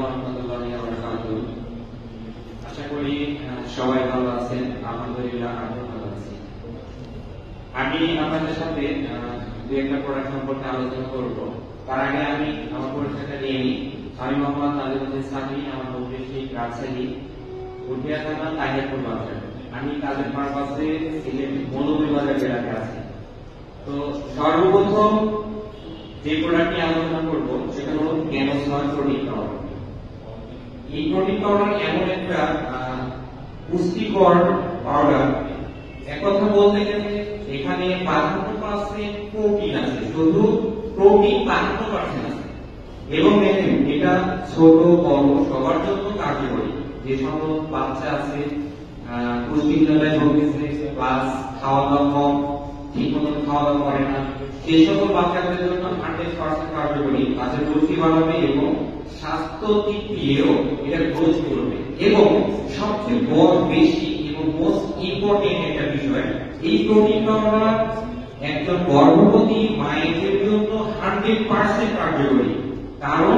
রহমতুল্লাহি ওয়া বারাকাতুহু। আশা করি সবাই ভালো আছেন। আলহামদুলিল্লাহ আমি ভালো আছি। আমি আপনাদের সাথে দু একটা প্রোডাক্ট সম্পর্কে আলোচনা করব। তার আগে আমি আমার পরিচয়টা নিয়ে নিই। আমি মোহাম্মদ নাজিমুদ্দিন সামি, আমার ডিস্ট্রিক্ট রাজশাহী, উঠিয়া থানা তাহিরপুর বাজার। আমি কাজের পারপাসে সিলেট মৌলভীবাজার জেলাতে আছি। তো সর্বপ্রথম যে প্রোডাক্টটি আলোচনা করব সেটা হলো ক্যানোসয় প্রোটিন পাউডার। এই প্রোটিন পাউডার এমন একটা পুষ্টিকর পাউডার, এক কথা বলতে গেলে এখানে 52% প্রোটিন আছে, শুধু প্রোটিন 52% আছে। এবং দেখেন এটা ছোট বড় সবার জন্য কার্যকরী। যে সকল বাচ্চা আছে পুষ্টিহীনতায় ভুগতেছে, প্লাস খাওয়া দাওয়া কম, ঠিক মতন খাওয়া দাওয়া করে না, সেই সকল বাচ্চাদের জন্য 100% কার্যকরী। তাদের পুষ্টি বাড়াবে এবং স্বাস্থ্য দিক দিয়েও এটা গ্রোথ করবে। এবং সবচেয়ে বড় বেশি এবং মোস্ট ইম্পর্টেন্ট একটা বিষয়, এই প্রোটিন পাউডার একজন গর্ভবতী মায়েদের জন্য 100% কার্যকরী। কারণ